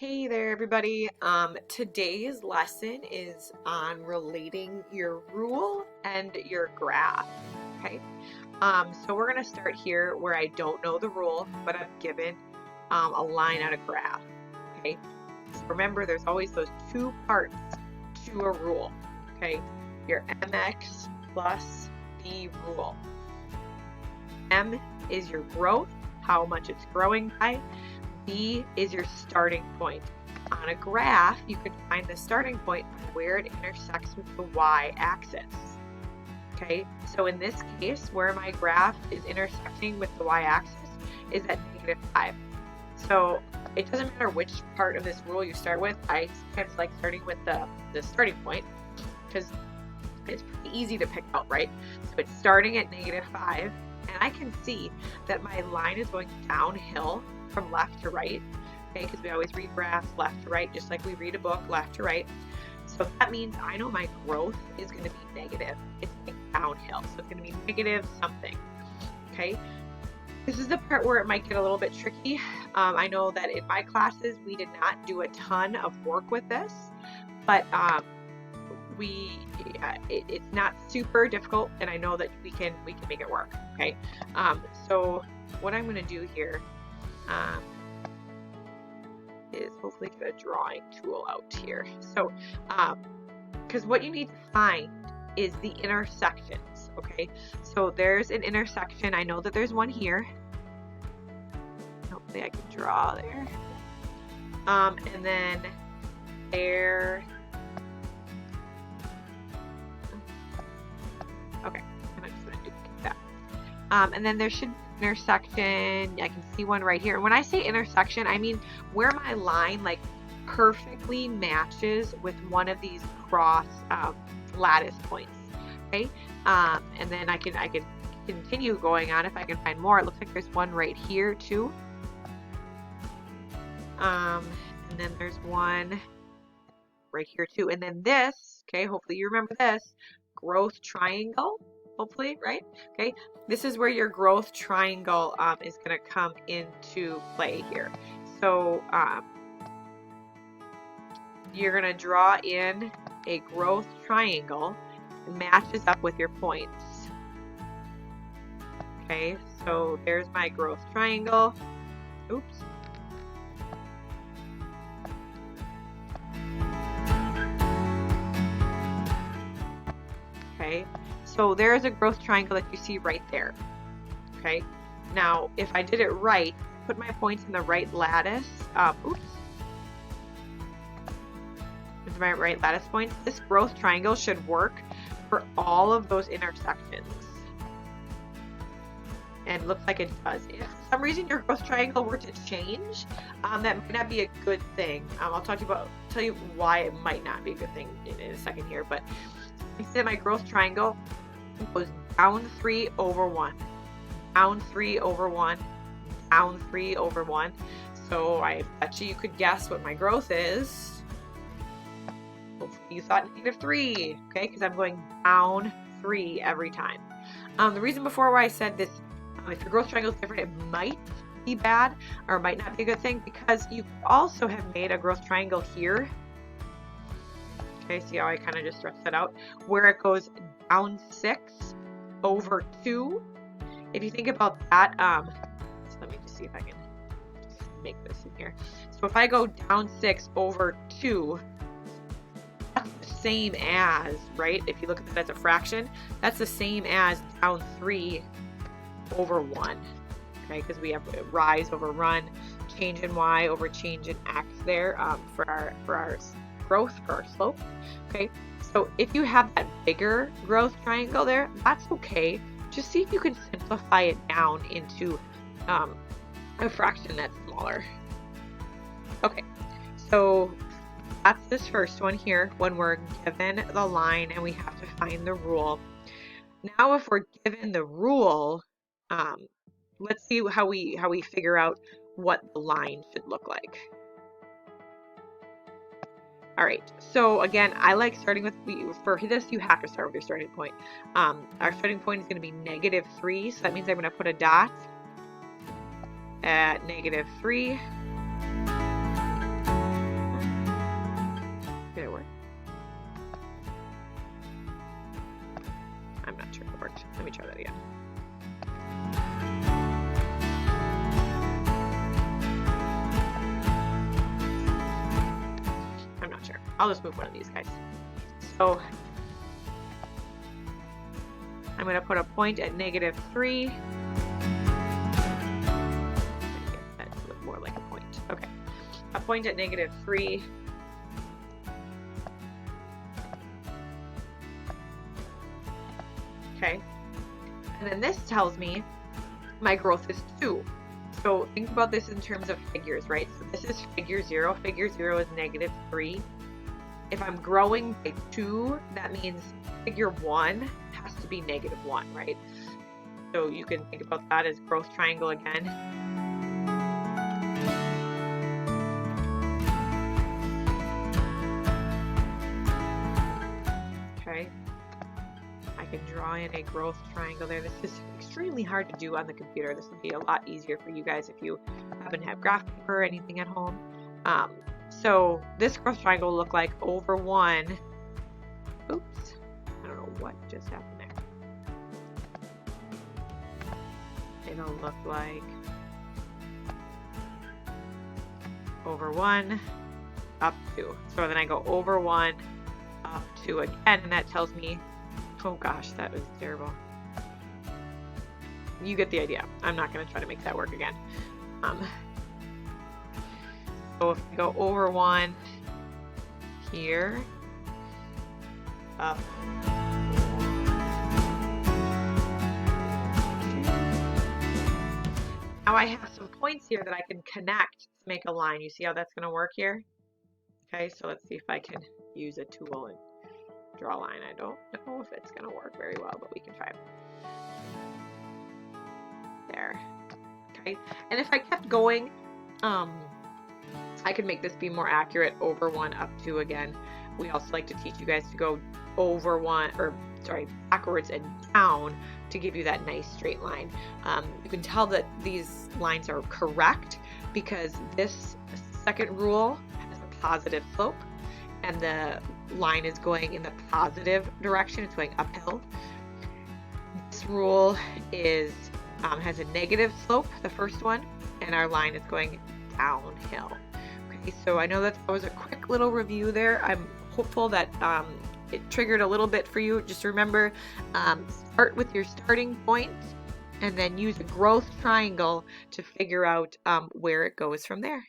Hey there, everybody. Today's lesson is on relating your rule and your graph. Okay. So we're gonna start here where I don't know the rule, but I'm given a line on a graph. Okay. So remember, there's always those two parts to a rule. Okay. Your mx plus the rule. M is your growth, how much it's growing by. B is your starting point. On a graph, you can find the starting point where it intersects with the y-axis. Okay, so in this case, where my graph is intersecting with the y-axis is at -5. So it doesn't matter which part of this rule you start with. I sometimes like starting with the starting point because it's pretty easy to pick out, right? So it's starting at -5, and I can see that my line is going downhill from left to right, okay, because we always read graphs left to right, just like we read a book left to right. So that means I know my growth is going to be negative. It's going downhill, so it's going to be negative something, okay? This is the part where it might get a little bit tricky. I know that in my classes, we did not do a ton of work with this, but it's not super difficult, and I know that we can make it work, okay? So what I'm going to do here is hopefully get a drawing tool out here. So, because what you need to find is the intersections, okay? So there's an intersection. I know that there's one here. Hopefully I can draw there. And then there. Okay, I'm just gonna duplicate that. And then there should be an intersection. I can see one right here. And when I say intersection, I mean where my line like perfectly matches with one of these cross lattice points. Okay, and then I can continue going on if I can find more. It looks like there's one right here too. And then there's one right here too. And then this, okay, hopefully you remember this, growth triangle, hopefully, right? Okay, this is where your growth triangle is going to come into play here. So you're going to draw in a growth triangle that matches up with your points. Okay, so there's my growth triangle. Oops. Okay, so there's a growth triangle that you see right there. Okay, now if I did it right, put my points in the right lattice. Oops. Into my right lattice points. This growth triangle should work for all of those intersections. And it looks like it does. If for some reason your growth triangle were to change, that might not be a good thing. I'll tell you why it might not be a good thing in a second here. But you see that my growth triangle goes down 3 over 1, down 3 over 1, down 3 over 1. So I bet you could guess what my growth is. Hopefully you thought -3, okay? Because I'm going down 3 every time. The reason before why I said this, if your growth triangle is different, it might be bad or might not be a good thing, because you also have made a growth triangle here. Okay, see how I kind of just stretched that out? Where it goes down 6 over 2. If you think about that, so let me just see if I can make this in here. So if I go down 6 over 2, that's the same as, right? If you look at that as a fraction, that's the same as down 3 over 1. Okay, because we have rise over run, change in y over change in x there for our growth, for our slope. Okay, so if you have that bigger growth triangle there, that's okay. Just see if you can simplify it down into a fraction that's smaller. Okay, so that's this first one here when we're given the line and we have to find the rule. Now if we're given the rule, let's see how we figure out what the line should look like. All right, so again, I like starting with, for this, you have to start with your starting point. Our starting point is going to be -3, so that means I'm going to put a dot at -3. Let me try that again. I'm not sure. I'll just move one of these guys. So I'm going to put a point at -3. That look more like a point. Okay. A point at -3. Okay. And then this tells me my growth is 2. So think about this in terms of figures, right? So this is figure 0. Figure 0 is -3. If I'm growing by 2, that means figure 1 has to be -1, right? So you can think about that as growth triangle again. Okay. I can draw in a growth triangle there. This is extremely hard to do on the computer. This would be a lot easier for you guys if you happen to have graph paper or anything at home. So this growth triangle will look like over 1. Oops, I don't know what just happened there. It'll look like over 1, up 2. So then I go over 1, up 2 again, and that tells me, oh gosh, that was terrible. You get the idea. I'm not going to try to make that work again. So if I go over 1 here, up. Now I have some points here that I can connect to make a line. You see how that's going to work here? Okay, so let's see if I can use a tool and draw a line. I don't know if it's going to work very well, but we can try. There. Okay, and if I kept going, I could make this be more accurate. Over 1, up 2 again. We also like to teach you guys to go over 1, or sorry, backwards and down to give you that nice straight line. You can tell that these lines are correct because this second rule has a positive slope and the line is going in the positive direction. It's going uphill. This rule is has a negative slope, the first one, and our line is going downhill. Okay, so I know that was a quick little review there. I'm hopeful that it triggered a little bit for you. Just remember, start with your starting point and then use a growth triangle to figure out where it goes from there.